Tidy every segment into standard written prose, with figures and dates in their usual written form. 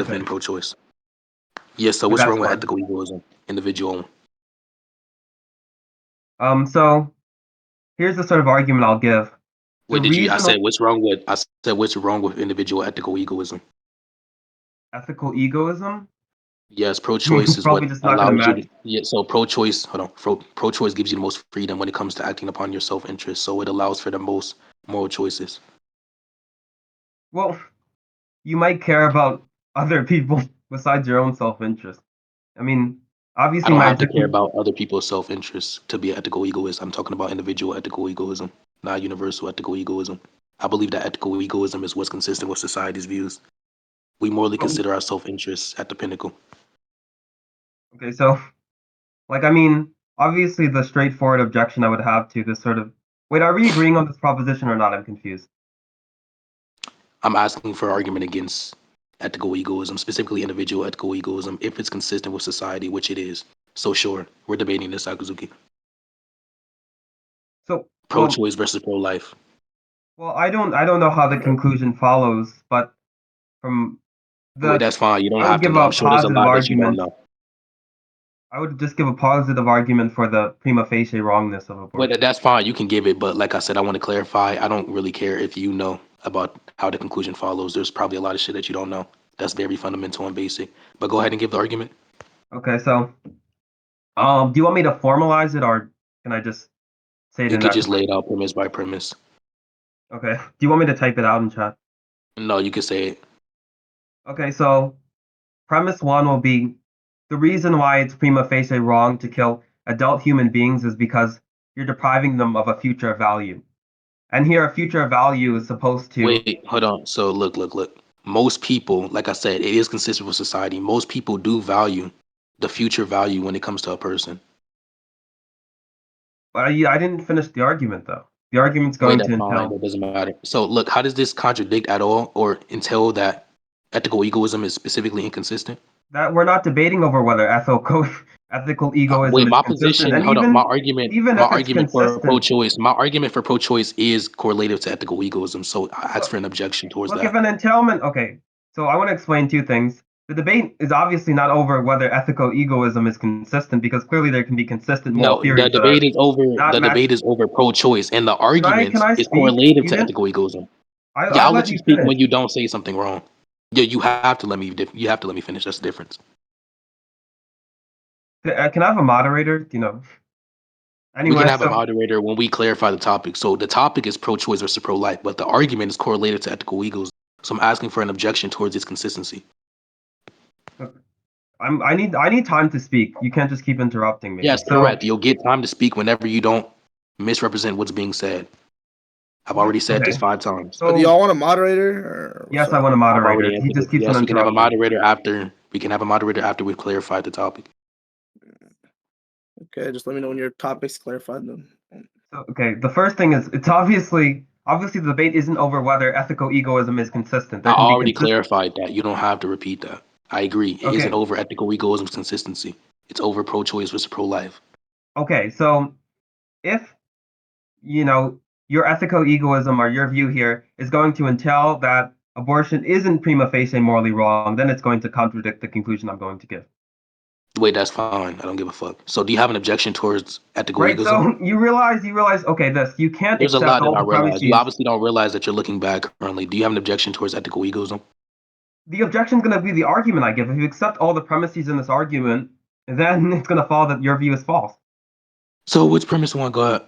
defend pro-choice. Yes, so Okay, what's that's wrong with fine. ethical egoism? Individual. So here's the sort of argument I'll give. The Wait, did you? I reason said what's wrong with? I said what's wrong with individual ethical egoism? ethical egoism, Yes, you're pro-choice is probably what just not going to allows you match. to. Yeah, so pro-choice. Hold on. Pro-choice gives you the most freedom when it comes to acting upon your self-interest. So it allows for the most moral choices. Well, you might care about other people besides your own self-interest. I mean, I obviously, don't my have to care objective. about other people's self-interest to be an ethical egoist. I'm talking about individual ethical egoism, not universal ethical egoism. I believe that ethical egoism is what's consistent with society's views. We morally Oh, consider our self-interests at the pinnacle. okay, so like, I mean, obviously, the straightforward objection I would have to this sort of. Wait, are we agreeing on this proposition or not? I'm confused. I'm asking for argument against ethical egoism, specifically individual ethical egoism, if it's consistent with society, which it is. So sure, we're debating this, Sakazuki. So, Pro-choice versus pro-life. I don't know how the conclusion follows, but from Wait, the, that's fine. You don't I would have to give know. I'm a sure there's a positive lot that you don't argument. know. I would just give a positive argument for the prima facie wrongness of Wait, abortion. that's fine. You can give it, but like I said, I want to clarify. I don't really care if you know about how the conclusion follows. There's probably a lot of shit that you don't know. That's very fundamental and basic. But go ahead and give the argument. Okay, so do you want me to formalize it or can I just say it You in could that? just lay it out premise by premise. Okay. Do you want me to type it out in chat? No, you could say it. Okay, so premise one will be the reason why it's prima facie wrong to kill adult human beings is because you're depriving them of a future value. And here, a future value is supposed to. Wait, hold on. So look. Most people, like I said, it is consistent with society. Most people do value the future value when it comes to a person. I didn't finish the argument though. The argument's Wait, going to that's fine. entail That doesn't matter. So look, how does this contradict at all or entail that ethical egoism is specifically inconsistent? that we're not debating over whether ethical egoism Wait, is my consistent, position. and Hold on. even My if it's argument for consistent, pro-choice. My argument for pro-choice is correlative to ethical egoism. So I ask look, for an objection towards look if that. an entailment. Okay, so I want to explain two things. The debate is obviously not over whether ethical egoism is consistent because clearly there can be consistent moral No, the theories that are debate is over. not The matched. debate is over pro-choice, and the Can argument I is speak? correlative You to didn't. ethical egoism. Yeah, I I'll let let you you speak finish. when you don't say something wrong. Yeah, you have to let me. You have to let me finish. That's the difference. Can I have a moderator? You know. We can Anyway, have a so moderator when we clarify the topic. So the topic is pro-choice versus pro-life, but the argument is correlated to ethical egoism. So I'm asking for an objection towards its consistency. I need time to speak. You can't just keep interrupting me. Yes, So correct. You'll get time to speak whenever you don't misrepresent what's being said. I've already said this okay. 5 times. So do So y'all want a moderator or what's yes, I up? want a I've moderator. already He answered just this. keeps on Yes, we can have a interrupting me. moderator after. We can have a moderator after we've clarified the topic. Okay, just let me know when your topic's clarified then. So okay, the first thing is it's obviously the debate isn't over whether ethical egoism is consistent. I There can be already consistent. clarified that. You don't have to repeat that. I agree. It isn't Okay, over ethical egoism's consistency. It's over pro-choice versus pro-life. okay. So if you know your ethical egoism or your view here is going to entail that abortion isn't prima facie morally wrong, then it's going to contradict the conclusion I'm going to give. Wait, that's fine. I don't give a fuck. So do you have an objection towards ethical Right? egoism? So you realize, okay, this you can't There's a accept lot that all I the realize. You premises. obviously don't realize that you're looking back currently. Do you have an objection towards ethical egoism? The objection's going to be the argument I give. If you accept all the premises in this argument, then it's going to follow that your view is false. So which premise one? Go ahead.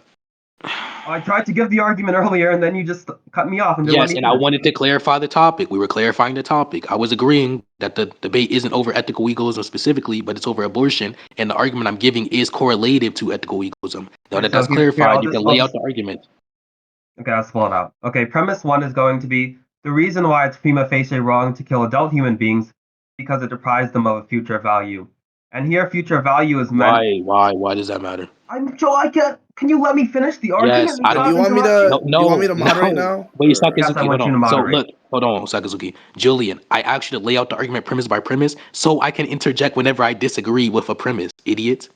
I tried to give the argument earlier, and then you just cut me off and didn't let Yes, me and I finish. wanted to clarify the topic. We were clarifying the topic. I was agreeing that the debate isn't over ethical egoism specifically, but it's over abortion, and the argument I'm giving is correlative to ethical egoism. Now Okay, that so that's here clarified, you can I'll lay out just the argument. okay, I'll spell it out. Okay, premise one is going to be the reason why it's prima facie wrong to kill adult human beings because it deprives them of a future value. And here, future value is meant. Why does that matter? I'm Joe. I can't. Can you let me finish the Yes, argument and I Do don't. you stop want me interrupting? to No, do you want me no, to moderate no. now? Wait, Or Yes, I Sakazuki, hold want you to on. So moderate. look, hold on, Sakazuki. Julian, I actually lay out the argument premise by premise so I can interject whenever I disagree with a premise. Idiot.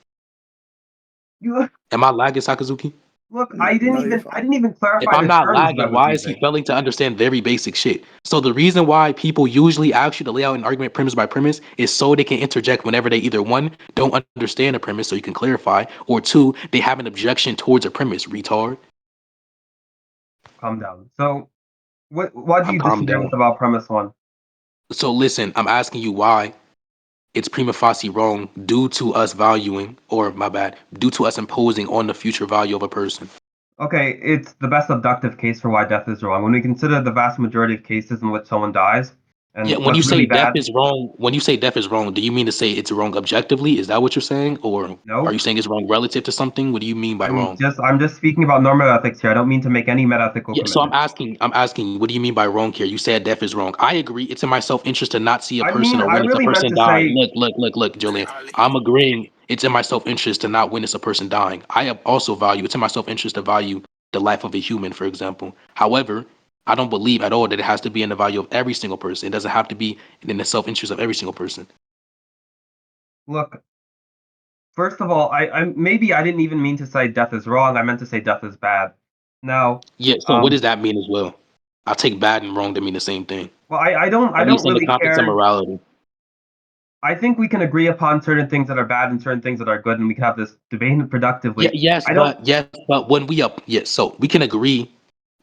You Am I lagging, Sakazuki? Look, I No, you're fine. didn't even If clarify I'm the not terms that I lagging, was why is he using. failing to understand very basic shit? So the reason why people usually ask you to lay out an argument premise by premise is so they can interject whenever they either one, don't understand a premise so you can clarify, or two, they have an objection towards a premise, retard. Calm down. So, what do I'm you calm disagree down. with about premise one? So listen, I'm asking you why it's prima facie wrong due to us valuing, or my bad, due to us imposing on the future value of a person. Okay, it's the best abductive case for why death is wrong. When we consider the vast majority of cases in which someone dies, Yeah, and when you what's really say death bad, is wrong, when you say death is wrong, do you mean to say it's wrong objectively? Is that what you're saying? Or are no. you saying it's wrong relative to something? What do you mean by wrong? I'm just speaking about normative ethics here. I don't mean to make any metaethical Yeah, so commitment. I'm asking you, what do you mean by wrong here? You said death is wrong. I agree. It's in my self-interest to not see a person or I witness a really meant person to die. say, Look, Julian. I'm agreeing. It's in my self-interest to not witness a person dying. I have also value. It's in my self-interest to value the life of a human, for example. However, I don't believe at all that it has to be in the value of every single person. It doesn't have to be in the self-interest of every single person. look, first of all, maybe I didn't even mean to say death is wrong. I meant to say death is bad. Now, Yeah. So what um, does that mean as well? I take bad and wrong to mean the same thing, well, at I don't least in the really context of care. morality. I think we can agree upon certain things that are bad and certain things that are good, and we can have this debate Yeah, productively. I don't. yes, but when we up, yes, so we can agree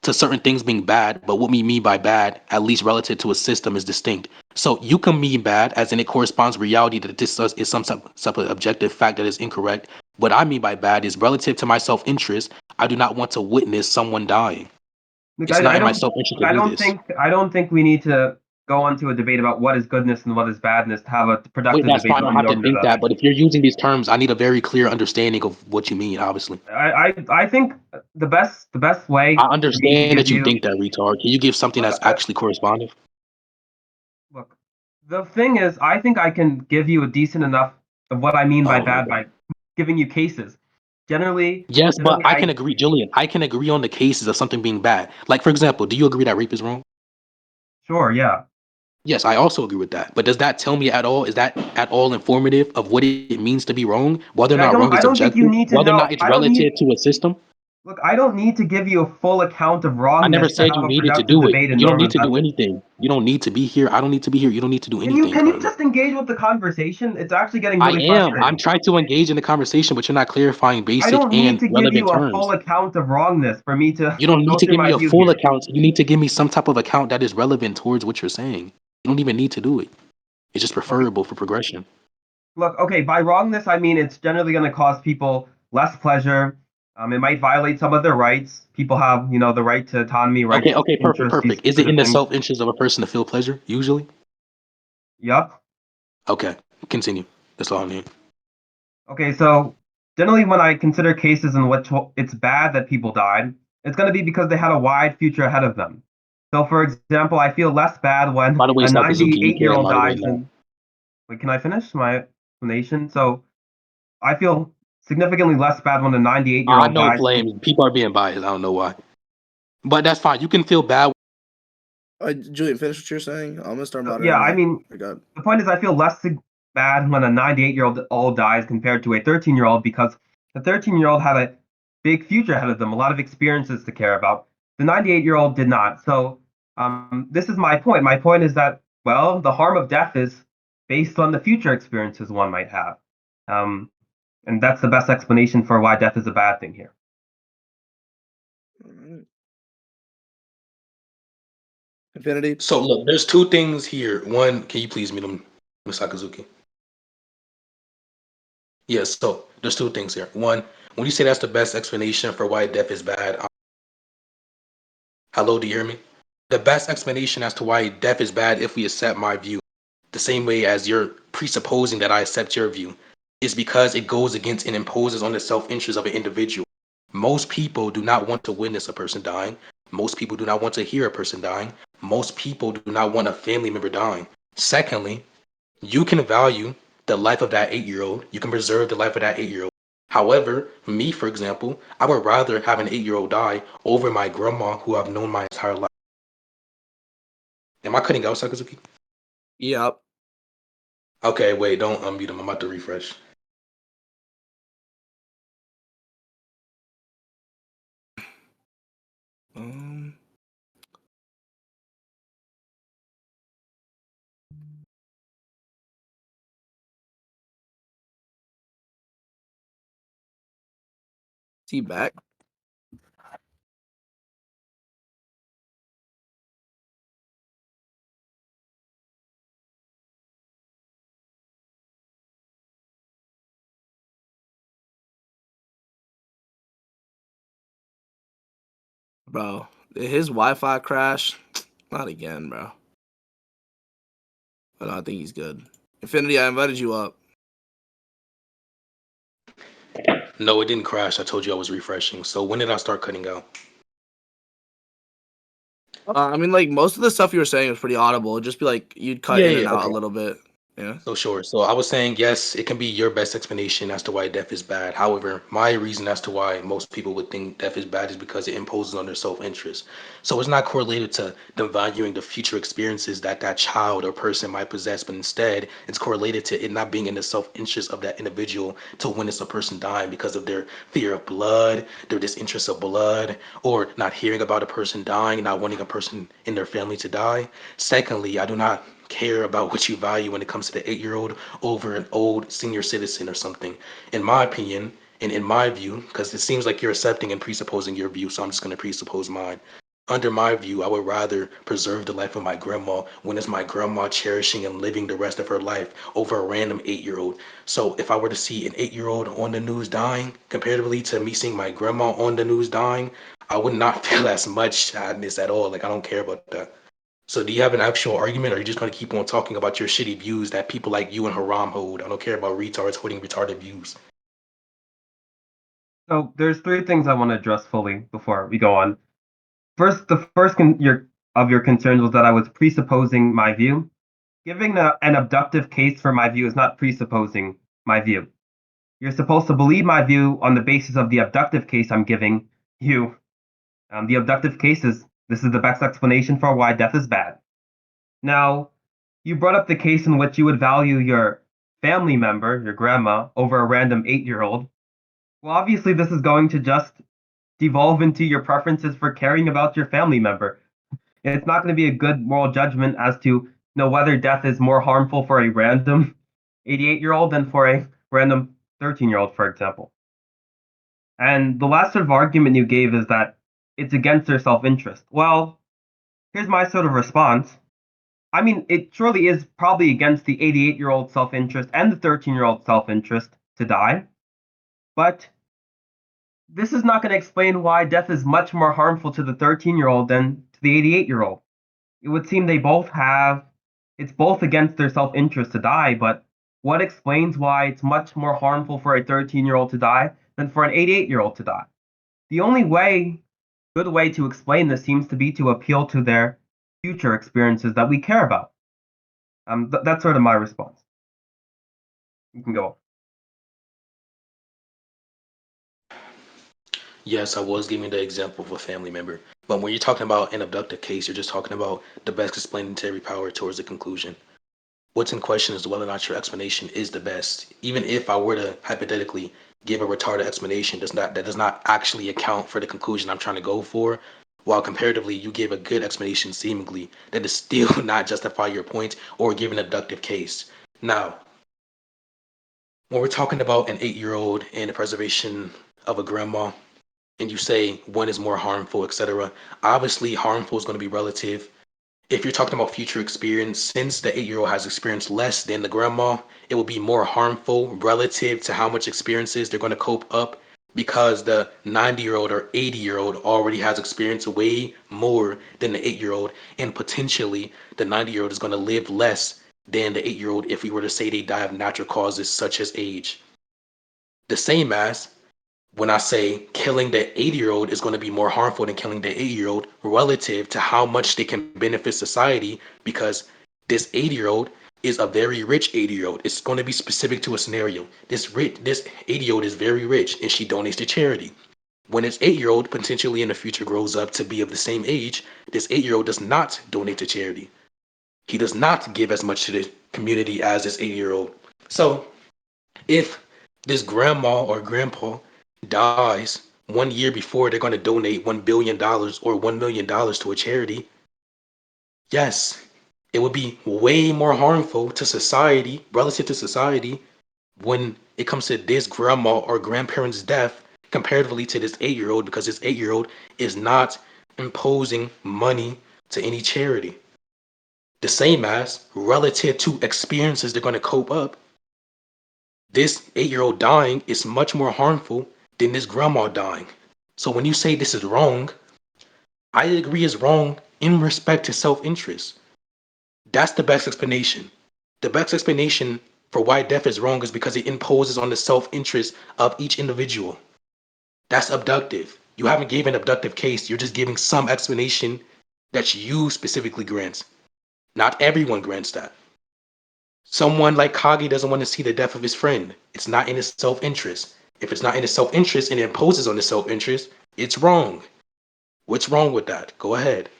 to certain things being bad, but what we mean by bad, at least relative to a system, is distinct. So you can mean bad as in it corresponds to reality that this is some type of objective fact that is incorrect. What I mean by bad is relative to my self-interest. I do not want to witness someone dying. Like, It's not in my self-interest to do this. I don't think we need to go on to a debate about what is goodness and what is badness to have a Wait, productive that's debate fine. I about don't have to normative think that, ethics. but if you're using these terms, I need a very clear understanding of what you mean, obviously. I think the best I way for me to understand give that you you think that, retard. Can you give something look that's actually corresponding? look. The thing is, I think I can give you a decent enough of what I mean by Oh my bad god. by giving you cases. Yes, but Generally, I can agree, Julian. I can agree on the cases of something being bad. Like, for example, do you agree that rape is wrong? sure, yeah. Yes, I also agree with that. But does that tell me at all? Is that at all informative of what it means to be wrong? Whether or not wrong I is don't think you objective, need to whether or know. not it's I don't need relative to a system? look. I don't need to give you a full account of I never wrongness to said have you a needed to productive do it. debate in You don't need normative to do ethics. anything. You don't need to be here. I don't need to be here. You don't need to do anything Can you currently. just engage with the conversation? It's actually getting I really am. I'm frustrating. trying to engage in the conversation, but you're not clarifying I basic don't need and to give relevant you a full terms. account of wrongness for me to You don't need go to through give me my a view full here. account. You need to give me some type of account that is relevant towards what you're saying. You don't even need to do it. It's just Look, preferable for progression. okay, by wrongness, I mean it's generally going to cause people less pleasure. It might violate some of their rights. People have, the right to autonomy, right Okay, to okay, perfect, interest, these perfect. Is it in specific the things. self-interest of a person to feel pleasure, usually? Yup. Okay, continue. That's all I need. Okay, so generally, when I consider cases in which it's bad that people died, it's going to be because they had a wide future ahead of them. So, for example, I feel less bad when By the way, a Sakazuki, you can 98-year-old moderate dies. now. And wait, can I finish my explanation? So, I feel significantly less bad when a I 98-year-old know dies. flames. People are being biased. I don't know why. But that's fine. You can feel bad. Julian, finish what you're saying. I'm gonna start Yeah, moderating I now. mean, I got. the point is, I feel less bad when a 98-year-old dies compared to a 13-year-old because the 13-year-old had a big future ahead of them, a lot of experiences to care about. The 98-year-old did not. So, this is my point. My point is that, well, the harm of death is based on the future experiences one might have. Um, and that's the best explanation for why death is a bad thing here. Alright. Infinity. So look, there's two things here. One, can you please mute him, Ms. Sakazuki? Yes, so there's two things here. One, when you say that's the best explanation for why death is bad, hello, do you hear me? The best explanation as to why death is bad, if we accept my view, the same way as you're presupposing that I accept your view, is because it goes against and imposes on the self-interest of an individual. Most people do not want to witness a person dying. Most people do not want to hear a person dying. Most people do not want a family member dying. Secondly, you can value the life of that 8-year-old. You can preserve the life of that 8-year-old. However, me, for example, I would rather have an 8-year-old die over my grandma who I've known my entire life. Am I cutting out, Sakazuki? Yep. Okay, wait, don't unmute him. I'm about to refresh. Um, is he back? Bro, did his Wi-Fi crash? Not again, bro. But I think he's good. Infinity, I invited you up. No, it didn't crash. I told you I was refreshing. So when did I start cutting out? I mean, like most of the stuff you were saying was pretty audible. It'd just be like you'd cut Yeah, in yeah, and out a okay. little bit. Yeah. So sure. So I was saying yes, it can be your best explanation as to why death is bad. However, my reason as to why most people would think death is bad is because it imposes on their self-interest. So it's not correlated to them valuing the future experiences that that child or person might possess, but instead it's correlated to it not being in the self-interest of that individual to witness a person dying because of their fear of blood, their disinterest of blood, or not hearing about a person dying, not wanting a person in their family to die. Secondly, I do not care about what you value when it comes to the 8-year-old over an old senior citizen or something. In my opinion, and in my view, because it seems like you're accepting and presupposing your view, so I'm just going to presuppose mine. Under my view, I would rather preserve the life of my grandma when it's my grandma cherishing and living the rest of her life over a random 8-year-old. So if I were to see an 8-year-old on the news dying, comparatively to me seeing my grandma on the news dying, I would not feel as much sadness at all. Like I don't care about that. So do you have an actual argument, or are you just going to keep on talking about your shitty views that people like you and Haram hold? I don't care about retards holding retarded views. So there's three things I want to address fully before we go on. First, the first of your concerns was that I was presupposing my view. Giving an abductive case for my view is not presupposing my view. You're supposed to believe my view on the basis of the abductive case I'm giving you. The abductive case is this is the best explanation for why death is bad. Now, you brought up the case in which you would value your family member, your grandma, over a random 8-year-old. Well, obviously, this is going to just devolve into your preferences for caring about your family member. It's not going to be a good moral judgment as to know whether death is more harmful for a random 88-year-old than for a random 13-year-old, for example. And the last sort of argument you gave is that it's against their self-interest. Well, here's my sort of response. I mean, it surely is probably against the 88-year-old self-interest and the 13-year-old self-interest to die, but this is not going to explain why death is much more harmful to the 13-year-old than to the 88-year-old. It would seem it's both against their self-interest to die, but what explains why it's much more harmful for a 13-year-old to die than for an 88-year-old to die? The only good way to explain this seems to be to appeal to their future experiences that we care about. That's sort of my response. You can go. Yes, I was giving the example of a family member. But when you're talking about an abductive case, you're just talking about the best explanatory power towards the conclusion. What's in question is whether or not your explanation is the best. Even if I were to hypothetically give a retarded explanation that does not actually account for the conclusion I'm trying to go for, while comparatively you give a good explanation seemingly, that is still not justify your point or give an abductive case. Now, when we're talking about an 8-year-old and the preservation of a grandma, and you say one is more harmful, etc., obviously harmful is going to be relative. If you're talking about future experience, since the 8-year-old has experienced less than the grandma, it will be more harmful relative to how much experiences they're going to cope up because the 90-year-old or 80-year-old already has experienced way more than the 8-year-old, and potentially the 90-year-old is going to live less than the 8-year-old if we were to say they die of natural causes such as age. The same as when I say killing the 80-year-old is going to be more harmful than killing the 8-year-old relative to how much they can benefit society because this 80-year-old is a very rich 80-year-old. It's going to be specific to a scenario. This 80-year-old is very rich and she donates to charity. When this 8-year-old potentially in the future grows up to be of the same age, this 8-year-old does not donate to charity. He does not give as much to the community as this 80-year-old. So if this grandma or grandpa dies 1 year before they're going to donate $1 billion or $1 million to a charity, yes, it would be way more harmful to society, relative to society, when it comes to this grandma or grandparent's death comparatively to this 8 year old, because this 8 year old is not imposing money to any charity. The same as relative to experiences they're going to cope up, this 8 year old dying is much more harmful than this grandma dying. So when you say this is wrong, I agree is wrong in respect to self interest. That's the best explanation. The best explanation for why death is wrong is because it imposes on the self interest of each individual. That's abductive. You haven't given an abductive case, you're just giving some explanation that you specifically grant. Not everyone grants that. Someone like Kagi doesn't want to see the death of his friend. It's not in his self interest. If it's not in his self interest and it imposes on his self interest, it's wrong. What's wrong with that? Go ahead.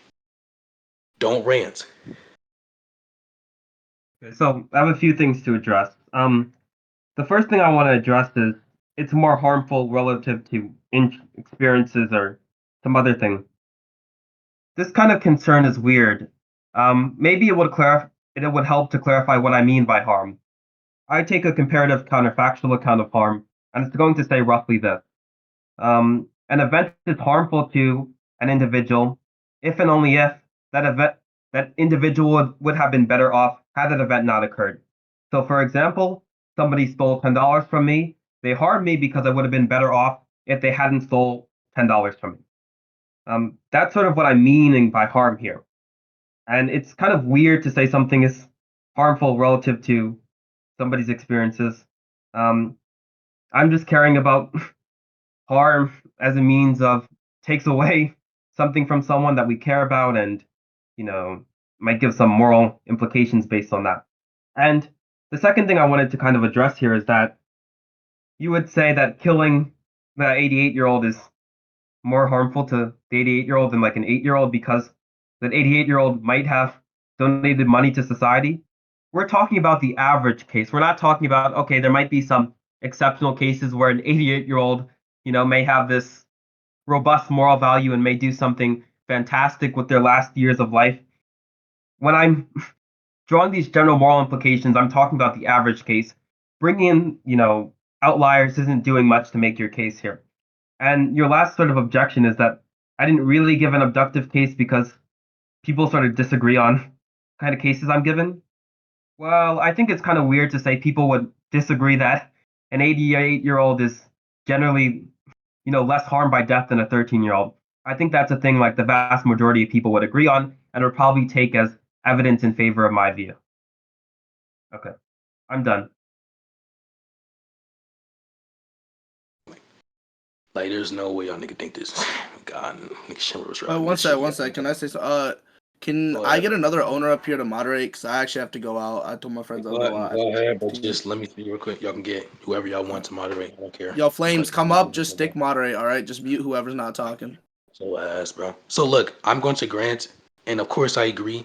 Don't rant. So I have a few things to address. The first thing I want to address is it's more harmful relative to experiences or some other thing. This kind of concern is weird. Maybe it would it would help to clarify what I mean by harm. I take a comparative counterfactual account of harm, and it's going to say roughly this. An event is harmful to an individual if and only if that individual would have been better off had that event not occurred. So, for example, somebody stole $10 from me. They harmed me because I would have been better off if they hadn't stole $10 from me. That's sort of what I'm meaning by harm here. And it's kind of weird to say something is harmful relative to somebody's experiences. Um, I'm just caring about harm as a means of takes away something from someone that we care about and, you know, might give some moral implications based on that. And the second thing I wanted to kind of address here is that you would say that killing the 88-year-old is more harmful to the 88-year-old than like an 8-year-old because that 88-year-old might have donated money to society. We're talking about the average case. We're not talking about, okay, there might be some exceptional cases where an 88-year-old, may have this robust moral value and may do something fantastic with their last years of life. When I'm drawing these general moral implications, I'm talking about the average case. Bringing in, outliers isn't doing much to make your case here. And your last sort of objection is that I didn't really give an abductive case because people sort of disagree on kind of cases I'm given. Well, I think it's kind of weird to say people would disagree that an 88-year-old is generally, less harmed by death than a 13-year-old. I think that's a thing like the vast majority of people would agree on and would probably take as evidence in favor of my view. Okay, I'm done. Like, there's no way y'all nigga think this. God, nigga Shimmer was right. One sec. Can I say so? Can I get another owner up here to moderate? Because I actually have to go out. I told my friends I'll go out. Go ahead, but just let me see real quick. Y'all can get whoever y'all want to moderate. I don't care. Yo, Flames, come up. Just stick moderate, all right? Just mute whoever's not talking. So ass, bro. So look, I'm going to grant, and of course I agree,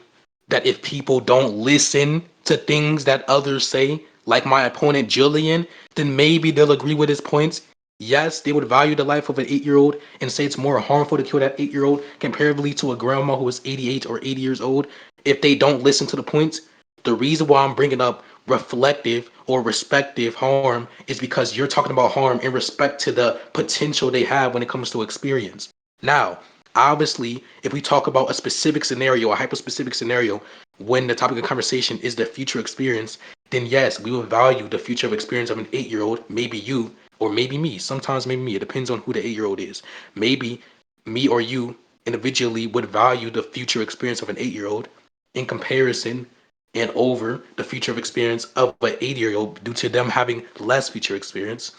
that if people don't listen to things that others say, like my opponent Julian, then maybe they'll agree with his points. Yes, they would value the life of an 8 year old and say it's more harmful to kill that 8 year old comparatively to a grandma who is 88 or 80 years old if they don't listen to the points. The reason why I'm bringing up reflective or respective harm is because you're talking about harm in respect to the potential they have when it comes to experience. Now, obviously, if we talk about a specific scenario, a hyper-specific scenario, when the topic of conversation is the future experience, then yes, we will value the future of experience of an 8 year old, maybe you, or maybe me. Sometimes maybe me. It depends on who the 8 year old is. Maybe me or you individually would value the future experience of an 8 year old in comparison and over the future of experience of an 80 year old due to them having less future experience.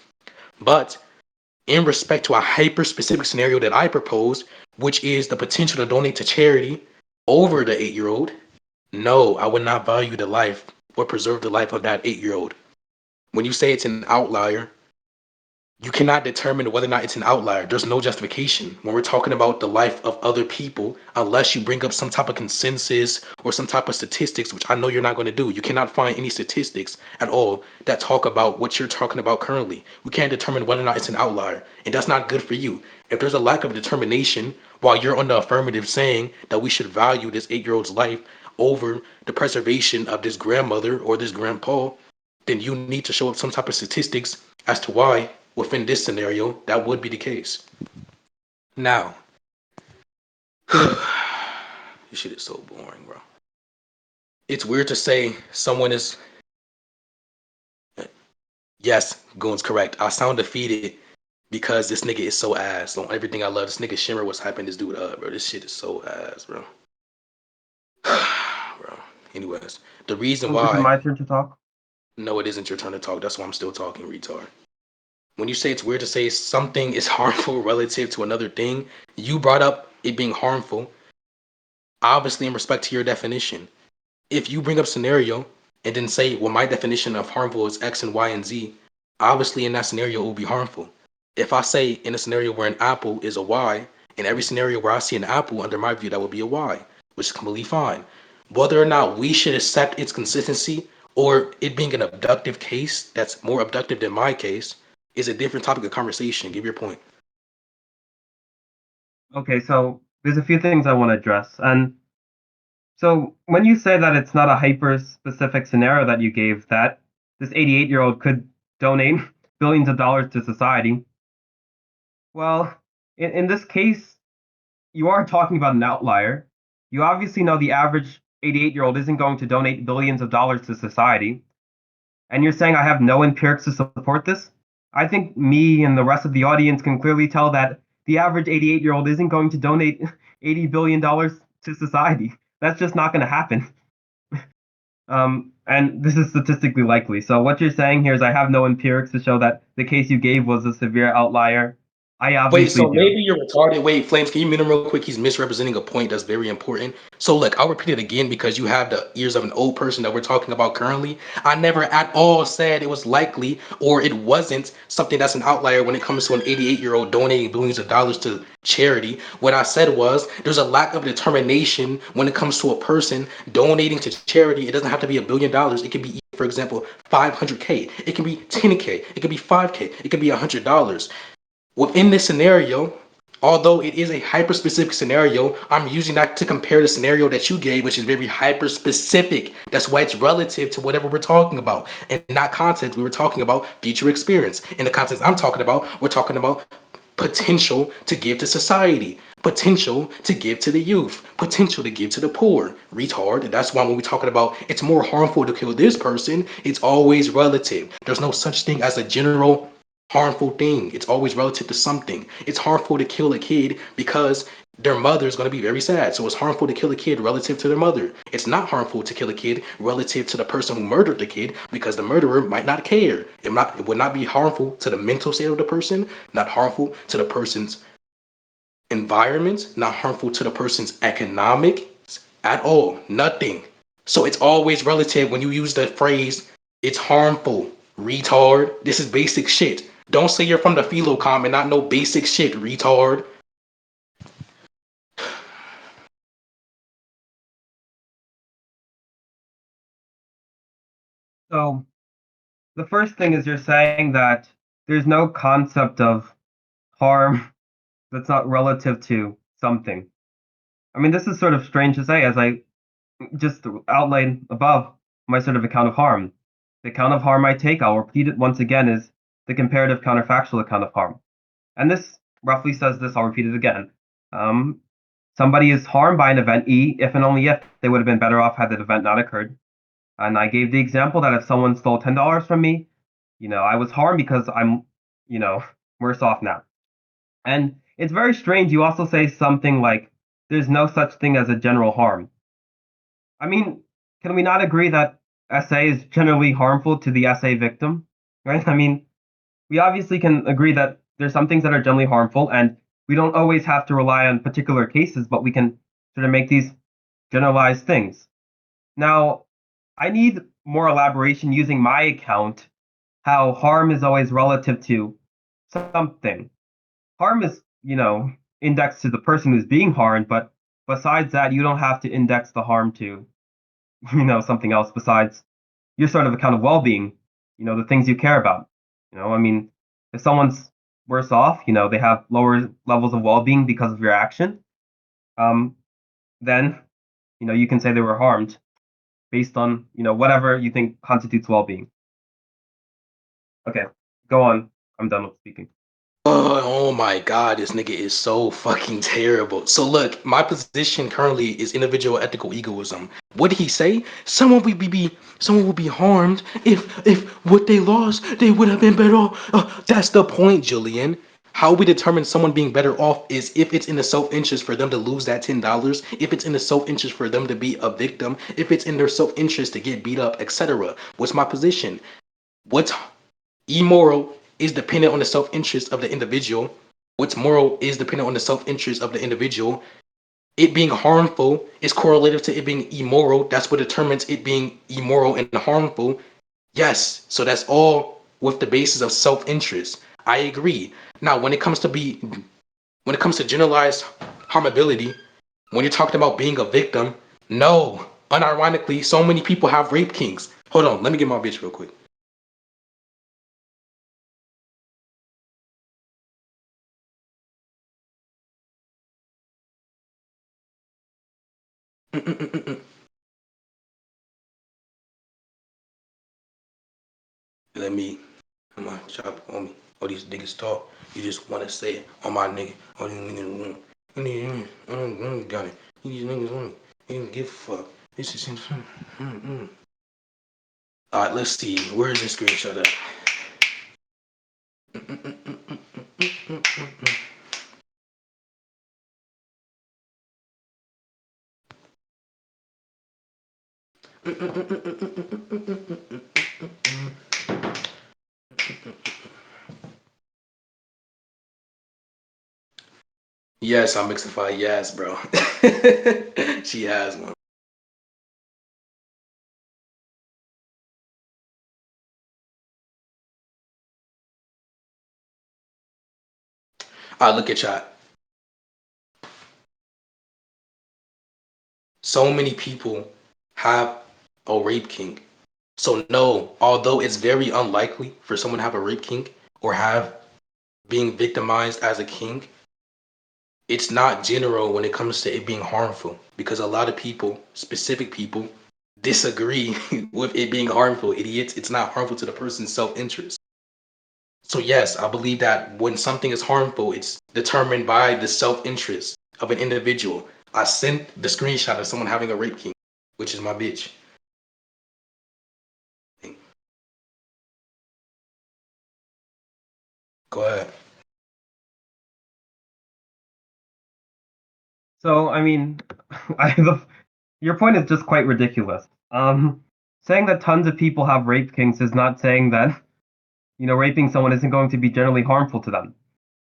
But in respect to a hyper specific scenario that I proposed, which is the potential to donate to charity over the 8 year old, no, I would not value the life or preserve the life of that 8 year old. When you say it's an outlier, You cannot determine whether or not it's an outlier. There's no justification when we're talking about the life of other people, unless you bring up some type of consensus or some type of statistics, which I know you're not going to do. You cannot find any statistics at all that talk about what you're talking about currently. We can't determine whether or not it's an outlier, and that's not good for you. If there's a lack of determination while you're on the affirmative saying that we should value this 8-year old's life over the preservation of this grandmother or this grandpa, then you need to show up some type of statistics as to why within this scenario that would be the case. Now, this shit is so boring, bro. It's weird to say someone is. Yes, Goon's correct. I sound defeated because this nigga is so ass on everything I love. This nigga Shimmer was hyping this dude up, bro. This shit is so ass, bro. Bro. Anyways, the reason Is it why. my turn to talk? No, it isn't your turn to talk. That's why I'm still talking, retard. When you say it's weird to say something is harmful relative to another thing, you brought up it being harmful, obviously in respect to your definition. If you bring up scenario and then say, well, my definition of harmful is X and Y and Z, obviously in that scenario it will be harmful. If I say in a scenario where an apple is a Y, in every scenario where I see an apple, under my view, that would be a Y, which is completely fine. Whether or not we should accept its consistency or it being an abductive case that's more abductive than my case is a different topic of conversation. Give your point. Okay, so there's a few things I want to address. And so when you say that it's not a hyper specific scenario that you gave, that this 88-year-old could donate billions of dollars to society, well, in this case, you are talking about an outlier. You obviously know the average 88-year-old isn't going to donate billions of dollars to society. And you're saying I have no empirics to support this? I think me and the rest of the audience can clearly tell that the average 88-year-old isn't going to donate $80 billion to society. That's just not going to happen. And this is statistically likely. So what you're saying here is I have no empirics to show that the case you gave was a severe outlier. I Wait, obviously so do. maybe you're retarded. Wait, Flames, can you mute him real quick? He's misrepresenting a point that's very important. So, look, I'll repeat it again because you have the ears of an old person that we're talking about currently. I never at all said it was likely or it wasn't something that's an outlier when it comes to an 88-year-old donating billions of dollars to charity. What I said was there's a lack of determination when it comes to a person donating to charity. It doesn't have to be $1 billion. It can be, for example, 500K. It can be 10K. It can be 5K. It can be $100. Within this scenario, although it is a hyper-specific scenario, I'm using that to compare the scenario that you gave, which is very hyper-specific. That's why it's relative to whatever we're talking about. In that context, we were talking about future experience. In the context I'm talking about, we're talking about potential to give to society, potential to give to the youth, potential to give to the poor. Retard. That's why when we're talking about it's more harmful to kill this person, it's always relative. There's no such thing as a general harmful thing. It's always relative to something. It's harmful to kill a kid because their mother is going to be very sad. So it's harmful to kill a kid relative to their mother. It's not harmful to kill a kid relative to the person who murdered the kid because the murderer might not care. It would not be harmful to the mental state of the person, not harmful to the person's environment, not harmful to the person's economic at all. Nothing. So it's always relative when you use the phrase, it's harmful. Retard. This is basic shit. Don't say you're from the philocom and not know basic shit, retard. So the first thing is you're saying that there's no concept of harm that's not relative to something. I mean, this is sort of strange to say, as I just outlined above my sort of account of harm. The account of harm I take, I'll repeat it once again, is the comparative counterfactual account of harm. And this roughly says this, I'll repeat it again. Somebody is harmed by an event E if and only if they would have been better off had that event not occurred. And I gave the example that if someone stole $10 from me, I was harmed because I'm, worse off now. And it's very strange. You also say something like, there's no such thing as a general harm. I mean, can we not agree that SA is generally harmful to the SA victim? Right? I mean, we obviously can agree that there's some things that are generally harmful, and we don't always have to rely on particular cases, but we can sort of make these generalized things. Now, I need more elaboration using my account, how harm is always relative to something. Harm is, indexed to the person who's being harmed, but besides that, you don't have to index the harm to, something else besides your sort of account of well-being, the things you care about. I mean, if someone's worse off, they have lower levels of well-being because of your action, then, you can say they were harmed based on, whatever you think constitutes well-being. Okay, go on. I'm done with speaking. Oh my God, this nigga is so fucking terrible. So look, my position currently is individual ethical egoism. What did he say? Someone would be harmed if what they lost, they would have been better off. That's the point, Julian. How we determine someone being better off is if it's in the self-interest for them to lose that $10, if it's in the self-interest for them to be a victim, if it's in their self-interest to get beat up, etc. What's my position? What's immoral is dependent on the self-interest of the individual. What's moral is dependent on the self-interest of the individual. It being harmful is correlative to it being immoral. That's what determines it being immoral and harmful. Yes, so that's all with the basis of self-interest. I agree. Now, when it comes to generalized harmability, when you're talking about being a victim, no. Unironically, so many people have rape kings. Hold on, let me get my bitch real quick. Let me, come on, chop on me. All these niggas talk. You just want to say it on my nigga. All these niggas I don't got it. These niggas want me. They don't give a fuck. This is Alright, let's see. Where is this screenshot at? Yes, I'm Mixify. Yes, bro. She has one. Look at chat. So many people have a rape king. So no, although it's very unlikely for someone to have a rape king or have being victimized as a king, it's not general when it comes to it being harmful because a lot of people, specific people, disagree with it being harmful. Idiots, it's not harmful to the person's self-interest. So yes, I believe that when something is harmful, it's determined by the self-interest of an individual. I sent the screenshot of someone having a rape king, which is my bitch. Go ahead. So, I mean, your point is just quite ridiculous. Saying that tons of people have rape kings is not saying that, raping someone isn't going to be generally harmful to them.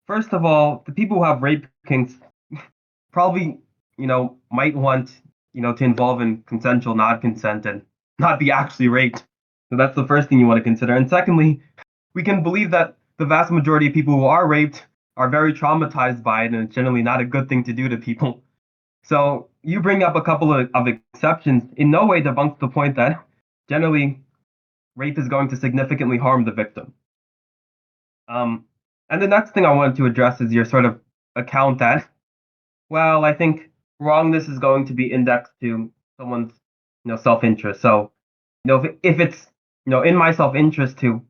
First of all, the people who have rape kings probably, might want, to involve in consensual non-consent and not be actually raped. So that's the first thing you want to consider. And secondly, we can believe that the vast majority of people who are raped are very traumatized by it, and it's generally not a good thing to do to people. So you bring up a couple of exceptions. In no way debunks the point that generally rape is going to significantly harm the victim. And the next thing I wanted to address is your sort of account that, well, I think wrongness is going to be indexed to someone's, self-interest. So, if it's, in my self-interest to,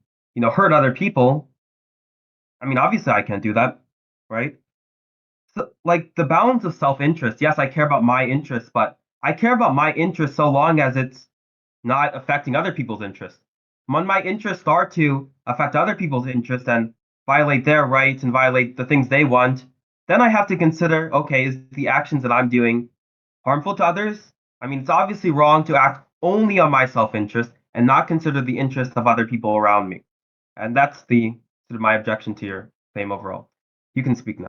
hurt other people, I mean, obviously I can't do that, right? So, like the balance of self-interest. Yes, I care about my interests, but I care about my interests so long as it's not affecting other people's interests. When my interests start to affect other people's interests and violate their rights and violate the things they want, then I have to consider, okay, is the actions that I'm doing harmful to others? I mean, it's obviously wrong to act only on my self-interest and not consider the interests of other people around me. And that's the sort of my objection to your claim overall. You can speak now.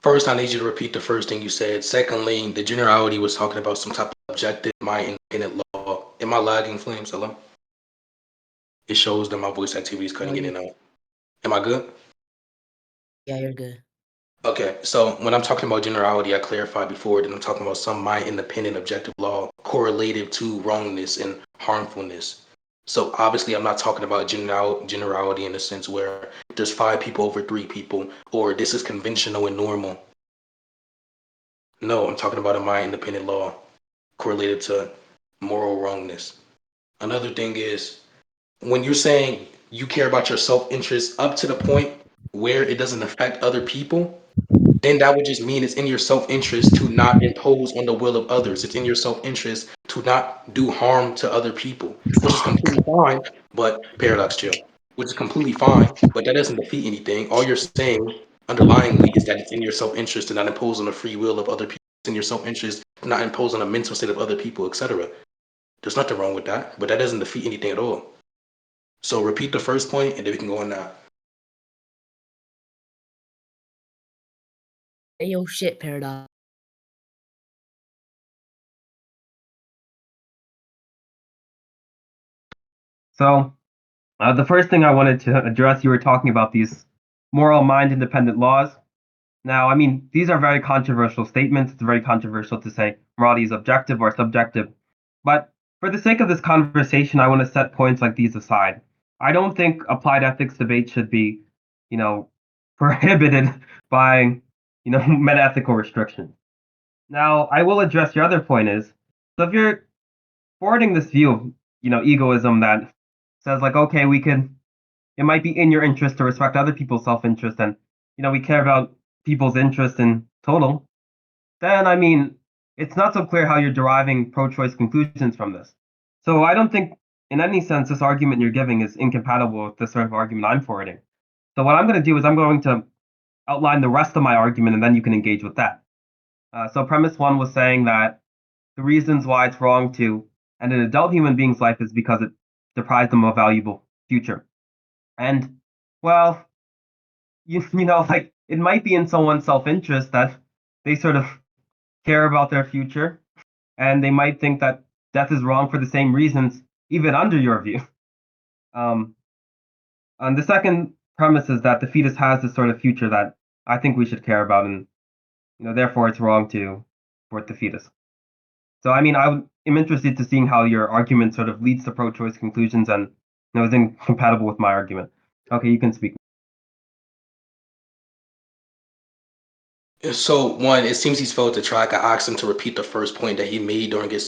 First, I need you to repeat the first thing you said. Secondly, the generality was talking about some type of objective, my independent law. Am I lagging, Flames? Hello? It shows that my voice activity is cutting in and out. Am I good? Yeah, you're good. Okay, so when I'm talking about generality, I clarified before that I'm talking about some mind independent objective law correlative to wrongness and harmfulness. So obviously, I'm not talking about generality in the sense where there's 5 people over 3 people, or this is conventional and normal. No, I'm talking about a mind independent law correlated to moral wrongness. Another thing is when you're saying you care about your self interest up to the point where it doesn't affect other people, then that would just mean it's in your self interest to not impose on the will of others. It's in your self interest to not do harm to other people, which is completely fine, but paradox chill, which is completely fine, but that doesn't defeat anything. All you're saying underlyingly is that it's in your self interest to not impose on the free will of other people. It's in your self interest to not impose on a mental state of other people, etc. There's nothing wrong with that, but that doesn't defeat anything at all. So repeat the first point, and then we can go on that. Hey, yo, shit, Paradox. So, the first thing I wanted to address, you were talking about these moral mind independent laws. Now, I mean, these are very controversial statements. It's very controversial to say morality is objective or subjective. But for the sake of this conversation, I want to set points like these aside. I don't think applied ethics debate should be, prohibited by, metaethical restrictions. Now, I will address your other point is, so if you're forwarding this view of, egoism that says like, okay, it might be in your interest to respect other people's self-interest and, we care about people's interest in total, then I mean, it's not so clear how you're deriving pro-choice conclusions from this. So I don't think, in any sense, this argument you're giving is incompatible with the sort of argument I'm forwarding. So what I'm going to do is I'm going to outline the rest of my argument, and then you can engage with that. So premise one was saying that the reasons why it's wrong to end an adult human being's life is because it deprives them of a valuable future. And well, like it might be in someone's self-interest that they sort of care about their future, and they might think that death is wrong for the same reasons, even under your view. And the second premise is that the fetus has this sort of future that I think we should care about, and therefore it's wrong to abort the fetus. So I mean, am interested to seeing how your argument sort of leads to pro-choice conclusions and is incompatible with my argument. Okay, you can speak. So one, it seems he's failed to track. I asked him to repeat the first point that he made during his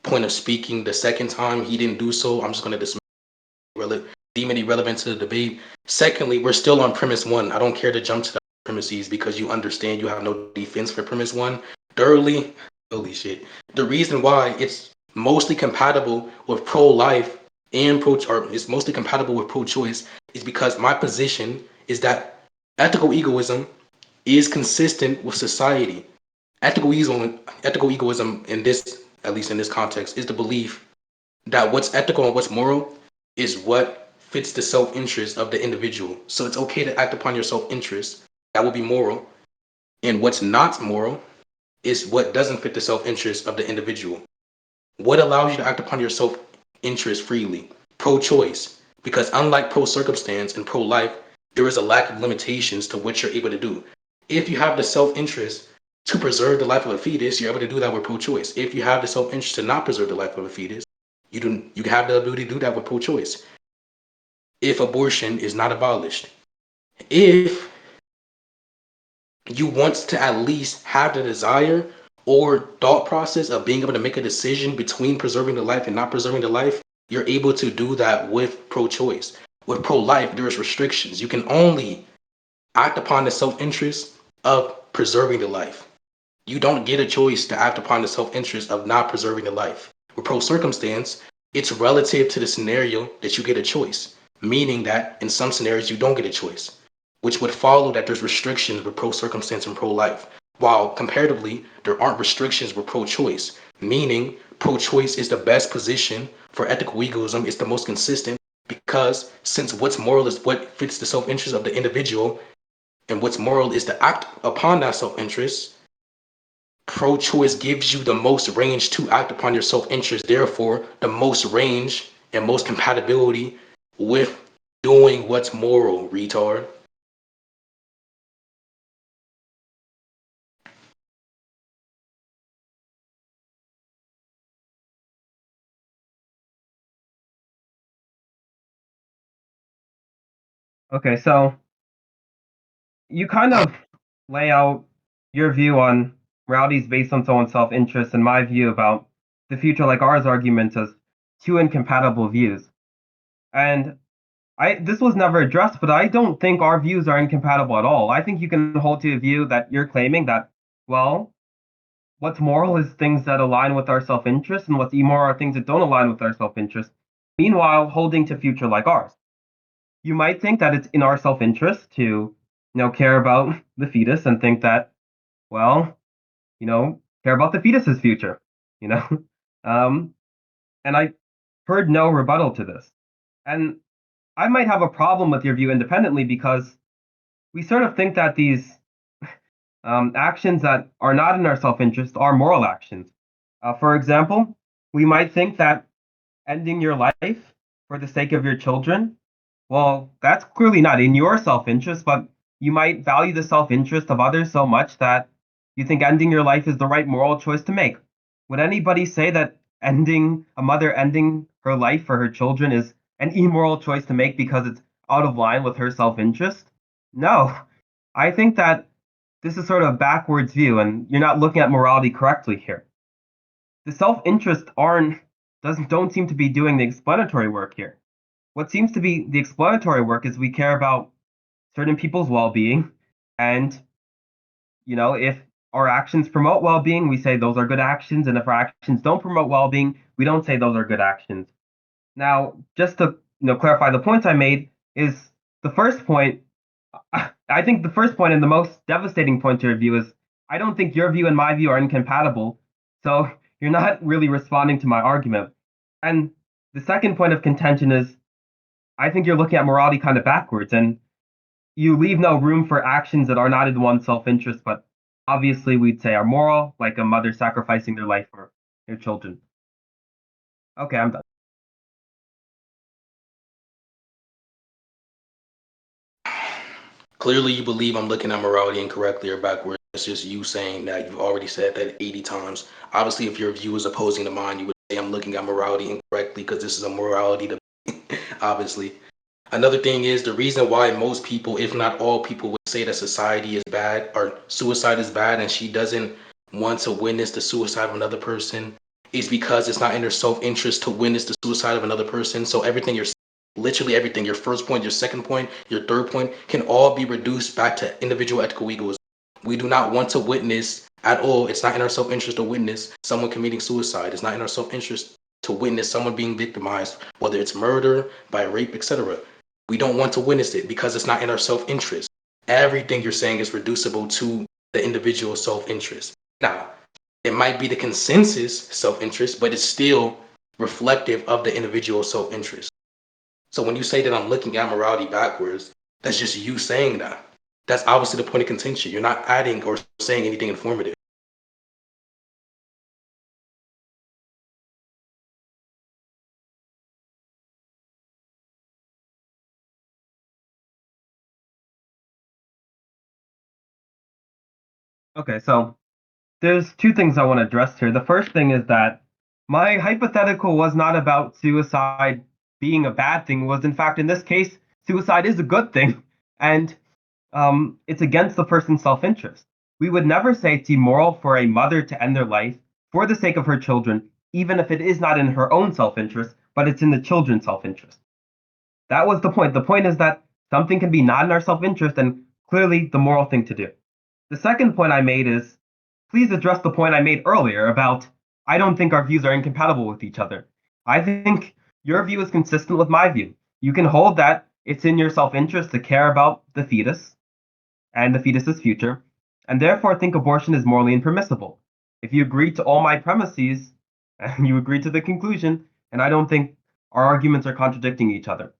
point of speaking. The second time he didn't do so. I'm just going to deem it irrelevant to the debate. Secondly, we're still on premise one. I don't care to jump to the premises because you understand you have no defense for premise one. Thirdly, holy shit. The reason why it's mostly compatible with pro-life and it's mostly compatible with pro-choice is because my position is that ethical egoism is consistent with society. Ethical egoism in this, at least in this context, is the belief that what's ethical and what's moral is what fits the self-interest of the individual. So it's okay to act upon your self-interest. That will be moral. And what's not moral is what doesn't fit the self-interest of the individual. What allows you to act upon your self-interest freely? Pro-choice. Because unlike pro-circumstance and pro-life, there is a lack of limitations to what you're able to do. If you have the self-interest to preserve the life of a fetus, you're able to do that with pro-choice. If you have the self-interest to not preserve the life of a fetus, you have the ability to do that with pro-choice. If abortion is not abolished, if you want to at least have the desire or thought process of being able to make a decision between preserving the life and not preserving the life, you're able to do that with pro-choice. With pro-life, there is restrictions. You can only act upon the self-interest of preserving the life. You don't get a choice to act upon the self-interest of not preserving the life. With pro-circumstance, it's relative to the scenario that you get a choice, meaning that in some scenarios you don't get a choice, which would follow that there's restrictions with pro-circumstance and pro-life, while comparatively there aren't restrictions with pro-choice, meaning pro-choice is the best position for ethical egoism. It's the most consistent because since what's moral is what fits the self-interest of the individual, and what's moral is to act upon that self-interest, pro-choice gives you the most range to act upon your self-interest, therefore the most range and most compatibility with doing what's moral, retard. Okay, so you kind of lay out your view on morality is based on someone's self-interest and my view about the future like ours arguments as two incompatible views. And this was never addressed, but I don't think our views are incompatible at all. I think you can hold to a view that you're claiming that, well, what's moral is things that align with our self-interest, and what's immoral are things that don't align with our self-interest. Meanwhile, holding to future like ours. You might think that it's in our self-interest to, care about the fetus and think that, well, care about the fetus's future, you know? And I heard no rebuttal to this. And I might have a problem with your view independently because we sort of think that these actions that are not in our self-interest are moral actions. For example, we might think that ending your life for the sake of your children, well, that's clearly not in your self-interest, but you might value the self-interest of others so much that you think ending your life is the right moral choice to make. Would anybody say that a mother ending her life for her children is an immoral choice to make because it's out of line with her self-interest? No. I think that this is sort of a backwards view, and you're not looking at morality correctly here. The self-interest don't seem to be doing the explanatory work here. What seems to be the explanatory work is we care about certain people's well-being, and if our actions promote well-being, we say those are good actions, and if our actions don't promote well-being, we don't say those are good actions. Now, just to clarify the points I made is the first point. I think the first point and the most devastating point to your view is I don't think your view and my view are incompatible. So you're not really responding to my argument. And the second point of contention is I think you're looking at morality kind of backwards, and you leave no room for actions that are not in one's self-interest, but obviously we'd say are moral, like a mother sacrificing their life for their children. Okay, I'm done. Clearly, you believe I'm looking at morality incorrectly or backwards. It's just you saying that you've already said that 80 times. Obviously, if your view is opposing to mine, you would say I'm looking at morality incorrectly because this is a morality debate, obviously. Another thing is the reason why most people, if not all people, would say that society is bad or suicide is bad and she doesn't want to witness the suicide of another person is because it's not in their self-interest to witness the suicide of another person. So literally everything, your first point, your second point, your third point, can all be reduced back to individual ethical egoism. We do not want to witness at all. It's not in our self-interest to witness someone committing suicide. It's not in our self-interest to witness someone being victimized, whether it's murder, by rape, etc. We don't want to witness it because it's not in our self-interest. Everything you're saying is reducible to the individual self-interest. Now, it might be the consensus self-interest, but it's still reflective of the individual self-interest. So when you say that I'm looking at morality backwards, that's just you saying that. That's obviously the point of contention. You're not adding or saying anything informative. Okay, so there's two things I want to address here. The first thing is that my hypothetical was not about suicide being a bad thing. Was in fact in this case, suicide is a good thing, and it's against the person's self-interest. We would never say it's immoral for a mother to end their life for the sake of her children, even if it is not in her own self-interest, but it's in the children's self-interest. That was the point. The point is that something can be not in our self-interest and clearly the moral thing to do. The second point I made is please address the point I made earlier about I don't think our views are incompatible with each other. I think your view is consistent with my view. You can hold that it's in your self-interest to care about the fetus and the fetus's future, and therefore think abortion is morally impermissible. If you agree to all my premises, and you agree to the conclusion, and I don't think our arguments are contradicting each other.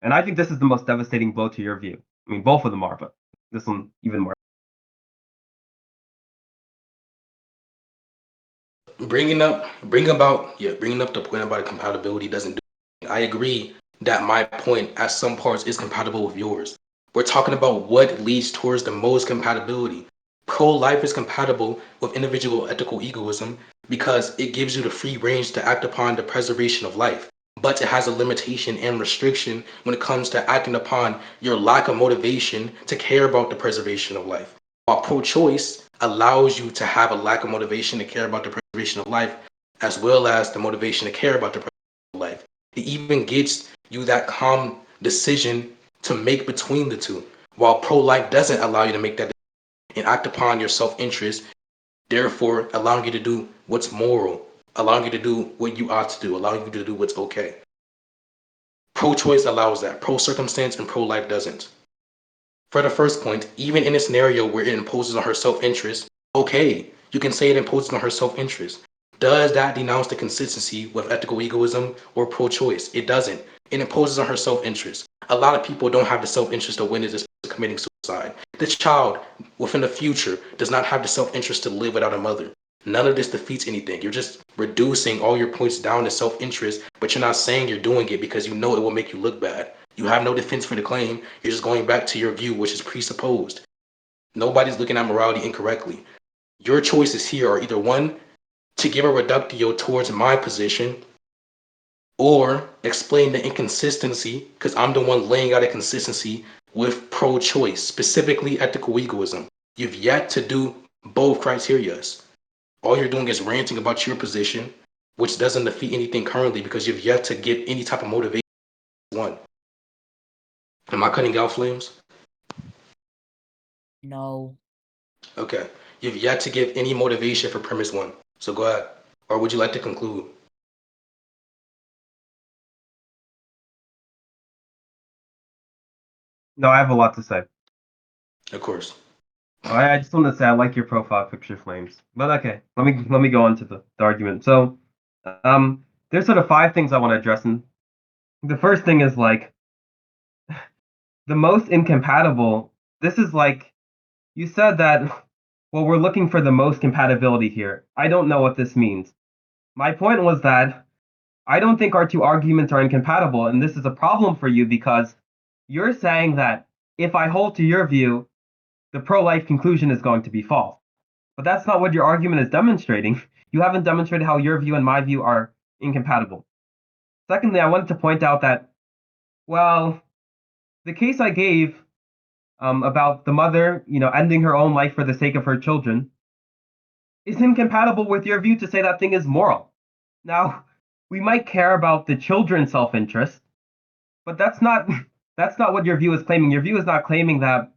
And I think this is the most devastating blow to your view. I mean, both of them are, but this one even more. Bringing up the point about compatibility doesn't do. I agree that my point at some parts is compatible with yours. We're talking about what leads towards the most compatibility. Pro-life is compatible with individual ethical egoism because it gives you the free range to act upon the preservation of life. But it has a limitation and restriction when it comes to acting upon your lack of motivation to care about the preservation of life. While pro-choice allows you to have a lack of motivation to care about the preservation of life, as well as the motivation to care about the preservation of life. It even gets you that calm decision to make between the two. While pro-life doesn't allow you to make that decision and act upon your self-interest, therefore allowing you to do what's moral, allowing you to do what you ought to do, allowing you to do what's okay. Pro-choice allows that. Pro-circumstance and pro-life doesn't. For the first point, even in a scenario where it imposes on her self-interest, okay, you can say it imposes on her self-interest. Does that denounce the consistency with ethical egoism or pro-choice? It doesn't. It imposes on her self-interest. A lot of people don't have the self-interest to witness this person committing suicide. The child within the future does not have the self-interest to live without a mother. None of this defeats anything. You're just reducing all your points down to self-interest, but you're not saying you're doing it because you know it will make you look bad. You have no defense for the claim. You're just going back to your view, which is presupposed. Nobody's looking at morality incorrectly. Your choices here are either one, to give a reductio towards my position, or explain the inconsistency, because I'm the one laying out a consistency with pro-choice, specifically ethical egoism. You've yet to do both criterias. All you're doing is ranting about your position, which doesn't defeat anything currently because you've yet to give any type of motivation. One. Am I cutting out, Flames? No. Okay. You've yet to give any motivation for premise one. So go ahead. Or would you like to conclude? No, I have a lot to say. Of course. I just want to say I like your profile picture, Flames. But okay, let me go on to the argument. So, there's sort of 5 things I want to address, and the first thing is like the most incompatible. This is like you said that. Well, we're looking for the most compatibility here. I don't know what this means. My point was that I don't think our two arguments are incompatible, and this is a problem for you because you're saying that if I hold to your view, the pro-life conclusion is going to be false. But that's not what your argument is demonstrating. You haven't demonstrated how your view and my view are incompatible. Secondly, I wanted to point out that, well, the case I gave about the mother, ending her own life for the sake of her children, is incompatible with your view to say that thing is moral. Now, we might care about the children's self-interest, but that's not what your view is claiming. Your view is not claiming that,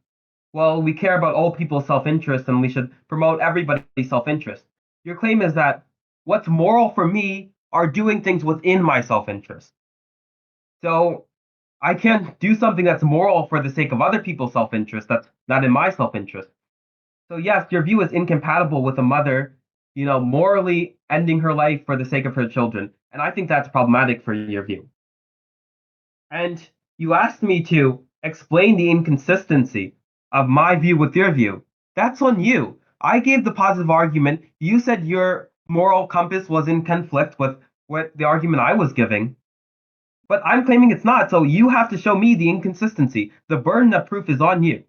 well, we care about all people's self-interest and we should promote everybody's self-interest. Your claim is that what's moral for me are doing things within my self-interest. So I can't do something that's moral for the sake of other people's self-interest that's not in my self-interest. So yes, your view is incompatible with a mother, morally ending her life for the sake of her children. And I think that's problematic for your view. And you asked me to explain the inconsistency of my view with your view. That's on you. I gave the positive argument. You said your moral compass was in conflict with what the argument I was giving. But I'm claiming it's not. So you have to show me the inconsistency. The burden of proof is on you.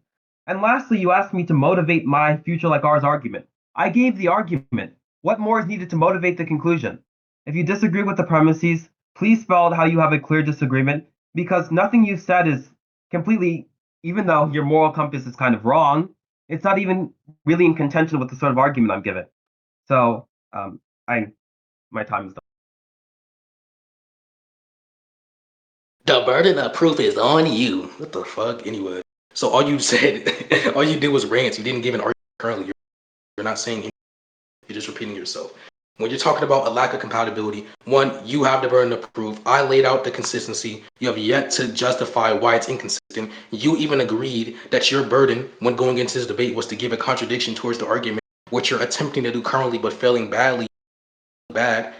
And lastly, you asked me to motivate my future like ours argument. I gave the argument. What more is needed to motivate the conclusion? If you disagree with the premises, please spell out how you have a clear disagreement, because nothing you said is completely, even though your moral compass is kind of wrong, it's not even really in contention with the sort of argument I'm giving. So, my time is done. The burden of proof is on you. What the fuck? Anyway. So all you said, all you did was rant. You didn't give an argument currently. You're not saying anything. You're just repeating yourself. When you're talking about a lack of compatibility, one, you have the burden of proof. I laid out the consistency. You have yet to justify why it's inconsistent. You even agreed that your burden when going into this debate was to give a contradiction towards the argument, which you're attempting to do currently but failing badly. Bad.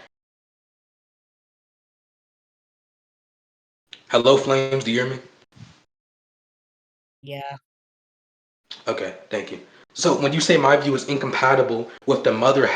Hello, Flames. Do you hear me? Yeah. Okay, thank you. So when you say my view is incompatible with the mother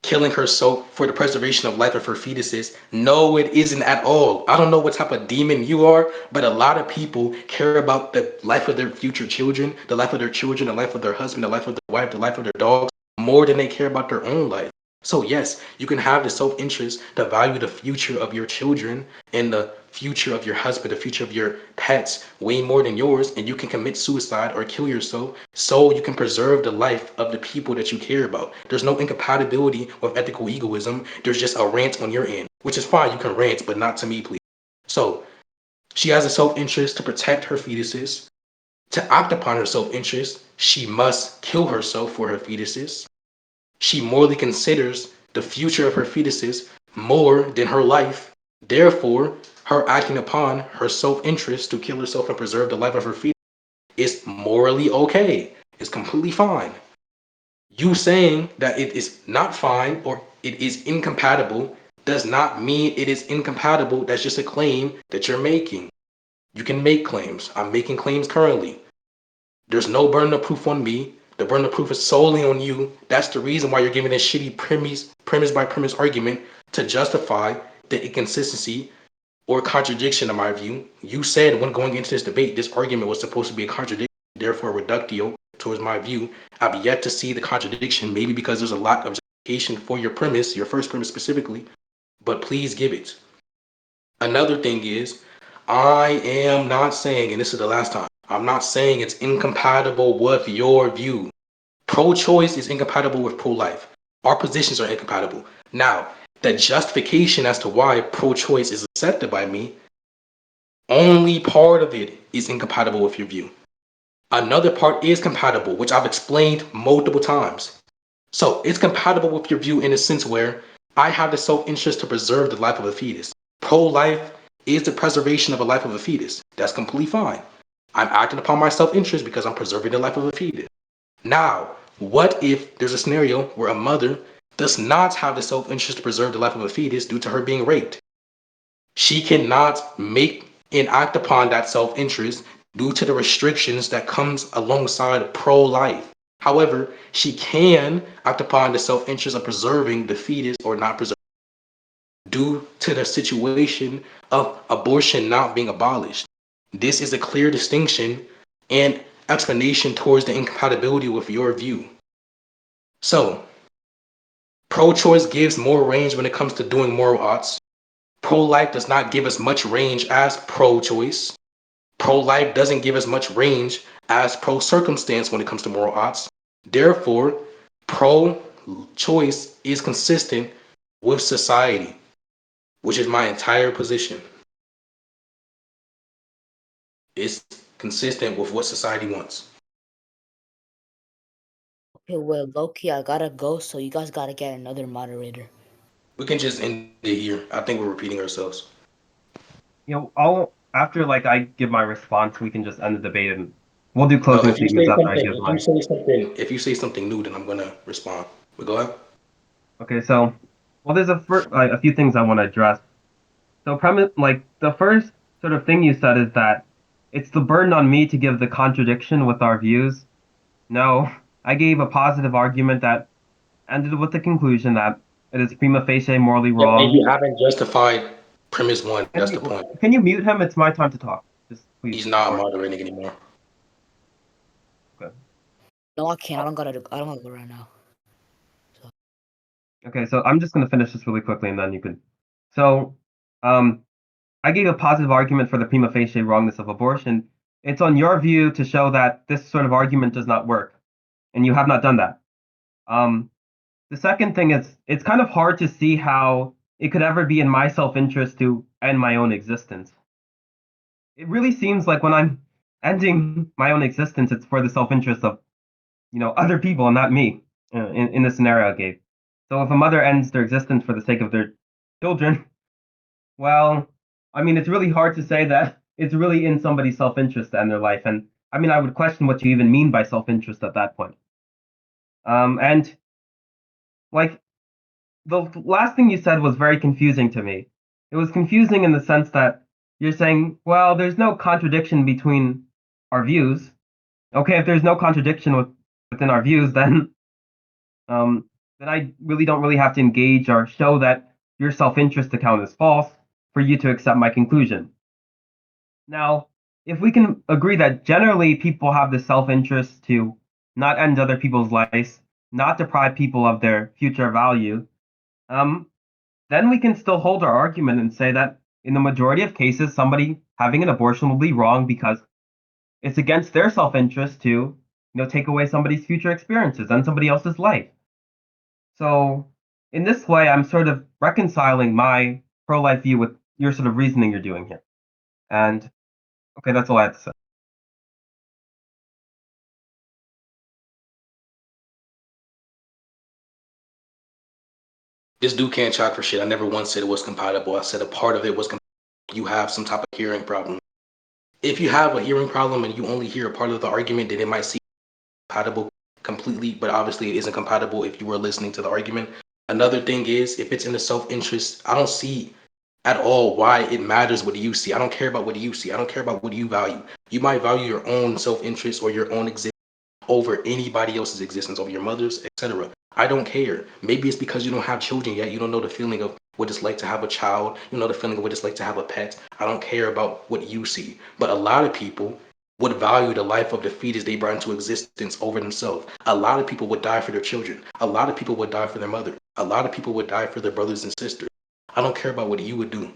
killing herself for the preservation of life of her fetuses. No, it isn't at all. I don't know what type of demon you are, but a lot of people care about the life of their future children, the life of their children, the life of their husband, the life of their wife, the life of their dogs, more than they care about their own life. So yes, you can have the self-interest to value the future of your children and the future of your husband, the future of your pets way more than yours, and you can commit suicide or kill yourself so you can preserve the life of the people that you care about. There's no incompatibility with ethical egoism. There's just a rant on your end, which is fine. You can rant, but not to me, please. So she has a self-interest to protect her fetuses. To act upon her self-interest, she must kill herself for her fetuses. She morally considers the future of her fetuses more than her life. Therefore, her acting upon her self-interest to kill herself and preserve the life of her fetus is morally okay. It's completely fine. You saying that it is not fine or it is incompatible does not mean it is incompatible. That's just a claim that you're making. You can make claims. I'm making claims currently. There's no burden of proof on me. The burden of proof is solely on you. That's the reason why you're giving this shitty premise by premise argument to justify the inconsistency or contradiction in my view. You said when going into this debate, this argument was supposed to be a contradiction, therefore reductio towards my view. I've yet to see the contradiction, maybe because there's a lack of justification for your premise, your first premise specifically, but please give it. Another thing is, I am not saying, and this is the last time, I'm not saying it's incompatible with your view. Pro-choice is incompatible with pro-life. Our positions are incompatible. Now, the justification as to why pro-choice is accepted by me, only part of it is incompatible with your view. Another part is compatible, which I've explained multiple times. So it's compatible with your view in a sense where I have the self-interest to preserve the life of a fetus. Pro-life is the preservation of a life of a fetus. That's completely fine. I'm acting upon my self-interest because I'm preserving the life of a fetus. Now, what if there's a scenario where a mother does not have the self-interest to preserve the life of a fetus due to her being raped? She cannot make and act upon that self-interest due to the restrictions that comes alongside pro-life. However, she can act upon the self-interest of preserving the fetus or not preserving due to the situation of abortion not being abolished. This is a clear distinction and explanation towards the incompatibility with your view. So, pro-choice gives more range when it comes to doing moral oughts. Pro-life does not give as much range as pro-choice. Pro-life doesn't give as much range as pro-circumstance when it comes to moral oughts. Therefore, pro-choice is consistent with society, which is my entire position. It's consistent with what society wants. Okay, well, Loki, I gotta go, so you guys gotta get another moderator. We can just end it here. I think we're repeating ourselves. I'll after I give my response, we can just end the debate and we'll do No, closing statements after I give my. if you say something new, then I'm gonna respond. But go ahead. Okay, so there's a few things I want to address. So the first sort of thing you said is that it's the burden on me to give the contradiction with our views. No, I gave a positive argument that ended with the conclusion that it is prima facie morally Yeah, and wrong. you haven't justified premise one. That's the point. Can you mute him? It's my time to talk. Just please. He's not moderating anymore. Okay. No, I can't. I don't gotta go right now. Okay, so I'm just going to finish this really quickly and then you can. So, I gave a positive argument for the prima facie wrongness of abortion. It's on your view to show that this sort of argument does not work, and you have not done that. The second thing is, it's kind of hard to see how it could ever be in my self-interest to end my own existence. It really seems like when I'm ending my own existence, it's for the self-interest of, other people and not me in the scenario I gave. So if a mother ends their existence for the sake of their children, well, I mean, it's really hard to say that it's really in somebody's self-interest to end their life. And I mean, I would question what you even mean by self-interest at that point. And like the last thing you said was very confusing to me. It was confusing in the sense that you're saying, well, there's no contradiction between our views. Okay, if there's no contradiction within our views, then then I really don't really have to engage or show that your self-interest account is false for you to accept my conclusion. Now, if we can agree that generally people have the self-interest to not end other people's lives, not deprive people of their future value, then we can still hold our argument and say that in the majority of cases, somebody having an abortion will be wrong because it's against their self-interest to, take away somebody's future experiences and somebody else's life. So in this way, I'm sort of reconciling my pro-life view with your sort of reasoning you're doing here. And okay, that's all I have to say. This dude can't chalk for shit. I never once said it was compatible. I said a part of it was you have some type of hearing problem. If you have a hearing problem and you only hear a part of the argument, then it might seem compatible completely, but obviously it isn't compatible if you were listening to the argument. Another thing is, if it's in the self-interest, I don't see at all why it matters what you see. I don't care about what you see. I don't care about what you value. You might value your own self-interest or your own existence over anybody else's existence, over your mother's, etc. I don't care. Maybe it's because you don't have children yet. You don't know the feeling of what it's like to have a child. You know the feeling of what it's like to have a pet. I don't care about what you see. But a lot of people would value the life of the fetus they brought into existence over themselves. A lot of people would die for their children. A lot of people would die for their mother. A lot of people would die for their brothers and sisters. I don't care about what you would do.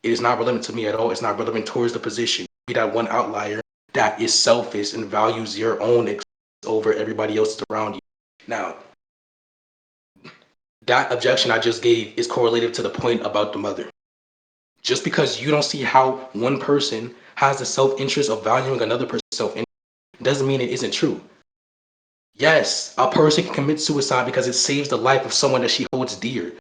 It is not relevant to me at all. It's not relevant towards the position. Be that one outlier that is selfish and values your own existence over everybody else around you. Now, that objection I just gave is correlated to the point about the mother. Just because you don't see how one person has the self-interest of valuing another person's self-interest doesn't mean it isn't true. Yes, a person can commit suicide because it saves the life of someone that she holds dear.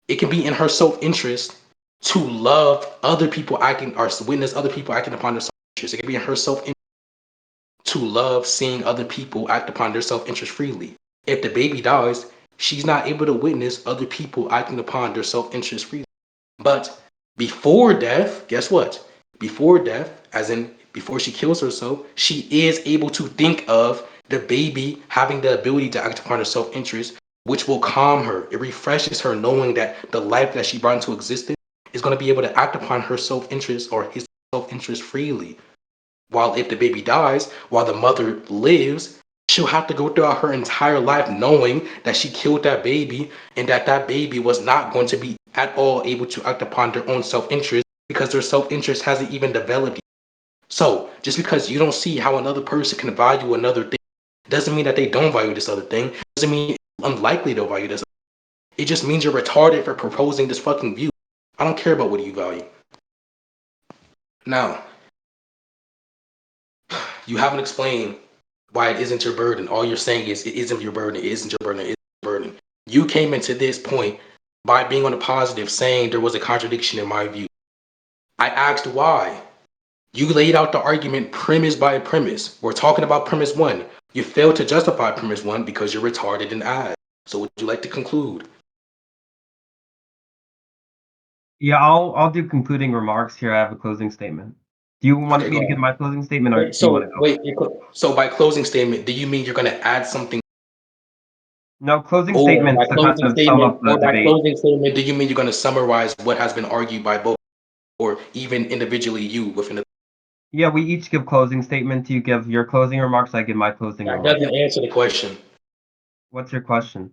It can be in her self-interest to love other people acting or witness other people acting upon their self-interest. It can be in her self-interest to love seeing other people act upon their self-interest freely. If the baby dies, she's not able to witness other people acting upon their self-interest freely. But before death, guess what? Before death, as in before she kills herself, she is able to think of the baby having the ability to act upon her self-interest, which will calm her. It refreshes her knowing that the life that she brought into existence is going to be able to act upon her self-interest or his self-interest freely. While if the baby dies, while the mother lives, she'll have to go throughout her entire life knowing that she killed that baby and that that baby was not going to be at all able to act upon their own self-interest because their self-interest hasn't even developed. So just because you don't see how another person can value another thing doesn't mean that they don't value this other thing. Doesn't mean it's unlikely they'll value this. It just means you're retarded for proposing this fucking view. I don't care about what you value. Now, you haven't explained why it isn't your burden. All you're saying is it isn't your burden, it isn't your burden, it isn't your burden. You came into this point by being on the positive, saying there was a contradiction in my view. I asked why. You laid out the argument premise by premise. We're talking about premise one. You failed to justify premise one because you're retarded and ass. So would you like to conclude? Yeah, I'll do concluding remarks here. I have a closing statement. Do you want Okay, me go to give ahead. my closing statement, or Wait, do you want to go? so by closing statement, do you mean you're going to add something? No, closing Or by statements to kind of sum up the debate. closing statement, do you mean you're going to summarize what has been argued by both, or even individually you within the? Yeah, we each give closing statements. You give your closing remarks. I give my closing That remarks. doesn't answer the question. What's your question?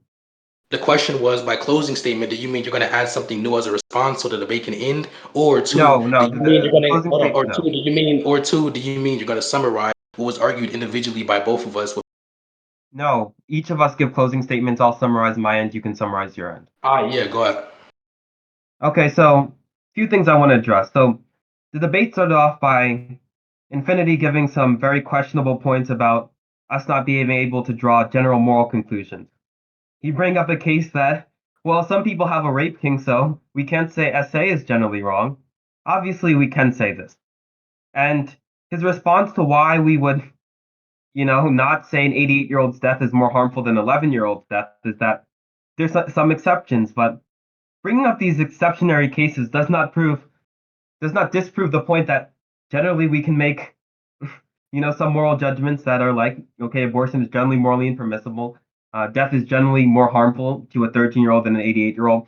The question was, by closing statement, do you mean you're going to add something new as a response so the debate can end, or two, No, do no. you mean you're The going to closing hold on, statement. No, do you mean you're going to summarize what was argued individually by both of us? no. Each of us give closing statements. I'll summarize my end. You can summarize your end. Yeah, go ahead. Okay, so a few things I want to address. So the debate started off by Infinity giving some very questionable points about us not being able to draw general moral conclusions. You bring up a case that, well, some people have a rape king, so we can't say SA is generally wrong. Obviously, we can say this. And his response to why we would, not say an 88-year-old's death is more harmful than 11-year-old's death is that there's some exceptions, but bringing up these exceptionary cases does not disprove the point that generally we can make, some moral judgments that are like, okay, abortion is generally morally impermissible. Death is generally more harmful to a 13-year-old than an 88-year-old,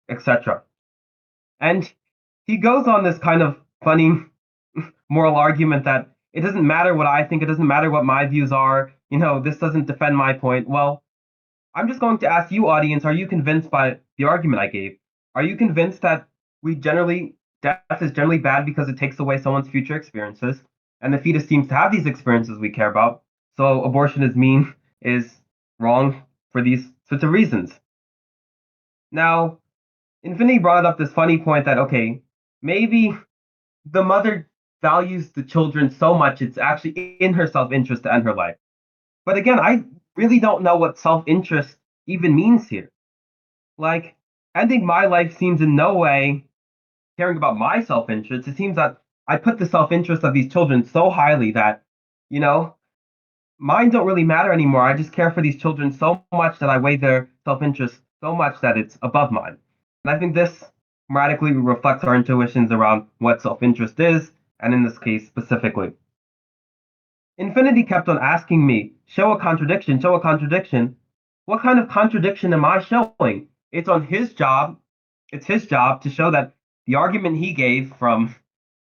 etc. And he goes on this kind of funny moral argument that it doesn't matter what I think, it doesn't matter what my views are, this doesn't defend my point. Well, I'm just going to ask you, audience, are you convinced by the argument I gave? Are you convinced that death is generally bad because it takes away someone's future experiences, and the fetus seems to have these experiences we care about, so abortion is wrong for these sorts of reasons? Now, Infinity brought up this funny point that, okay, maybe the mother values the children so much it's actually in her self-interest to end her life. But again, I really don't know what self-interest even means here. Like, ending my life seems in no way caring about my self-interest. It seems that I put the self-interest of these children so highly that, mine don't really matter anymore. I just care for these children so much that I weigh their self-interest so much that it's above mine. And I think this radically reflects our intuitions around what self-interest is, and in this case specifically. Infinity kept on asking me, show a contradiction, show a contradiction. What kind of contradiction am I showing? It's his job to show that the argument he gave from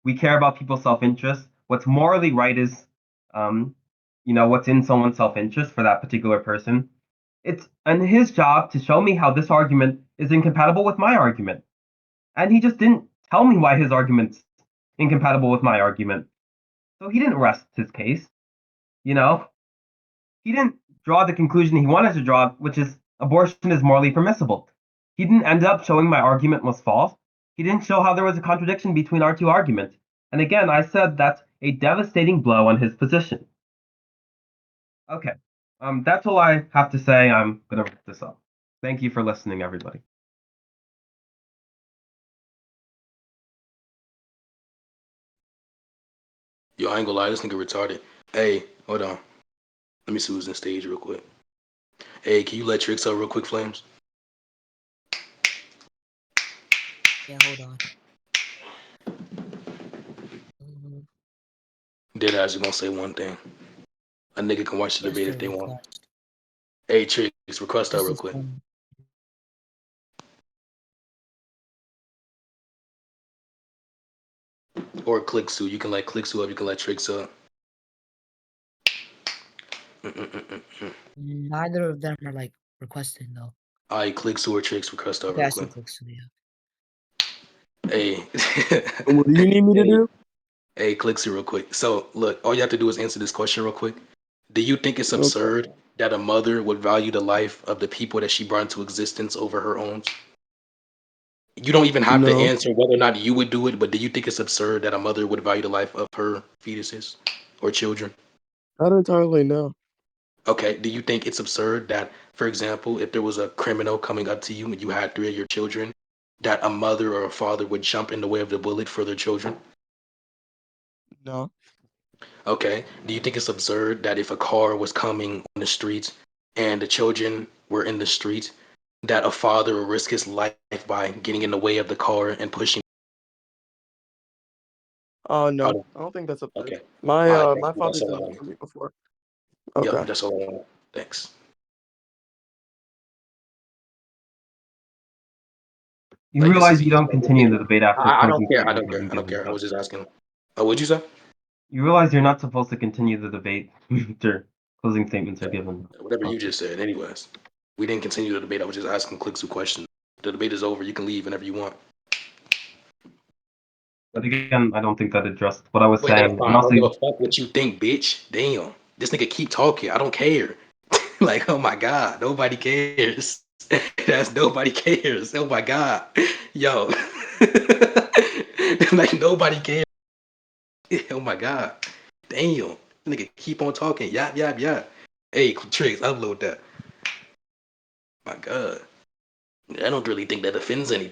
we care about people's self-interest, what's morally right is, what's in someone's self-interest for that particular person. It's his job to show me how this argument is incompatible with my argument. And he just didn't tell me why his argument's incompatible with my argument. So he didn't rest his case. He didn't draw the conclusion he wanted to draw, which is abortion is morally permissible. He didn't end up showing my argument was false. He didn't show how there was a contradiction between our two arguments. And again, I said that's a devastating blow on his position. Okay, that's all I have to say. I'm going to wrap this up. Thank you for listening, everybody. Yo, I ain't gonna lie, this nigga retarded. Hey, hold on. Let me see who's on stage real quick. Hey, can you let Tricks out real quick, Flames? Yeah, hold on. Deadass is gonna say one thing. A nigga can watch the Yes, debate sir, if they want. request. Hey, Tricks, request out This real is quick. Or click Sue. You can let click Sue up, you can let Tricks up. Neither of them are like requesting though. Alright, click Sue or Tricks, request out Okay, real I see quick. clicks, so yeah. Hey. What do you need me to do? Hey, click Sue real quick. So, look, all you have to do is answer this question real quick. Do you think it's absurd that a mother would value the life of the people that she brought into existence over her own? You don't even have to No, answer whether or not you would do it, but do you think it's absurd that a mother would value the life of her fetuses or children? not entirely. No, Okay, do you think it's absurd that, for example, if there was a criminal coming up to you and you had 3 of your children, that a mother or a father would jump in the way of the bullet for their children? no, Okay, do you think it's absurd that if a car was coming on the streets and the children were in the street, that a father would risk his life by getting in the way of the car and pushing? no. Oh, I don't think that's absurd. okay. My All right, thank my you. That's father all did I that want. for me before. Yep, Okay. that's all I want. Thanks. You Like, this is realize you easy. don't continue the debate after I don't closing care. I statements don't have care. been I don't given. care. I was just asking. Oh, what'd you say? You realize you're not supposed to continue the debate after closing statements are given. Whatever you just said. Anyways, we didn't continue the debate. I was just asking clicks who questions. The debate is over. You can leave whenever you want. But again, I don't think that addressed what I was Wait, that's saying. fine. And I don't also, give a fuck what you think, bitch. Damn. This nigga keep talking. I don't care. Like, oh my God. Nobody cares. That's nobody cares. Oh my God. Yo. Like, nobody cares. Oh my God. Damn. Nigga keep on talking. Yap, yap, yap. Hey, Tricks, upload that. My God. I don't really think that offends anything.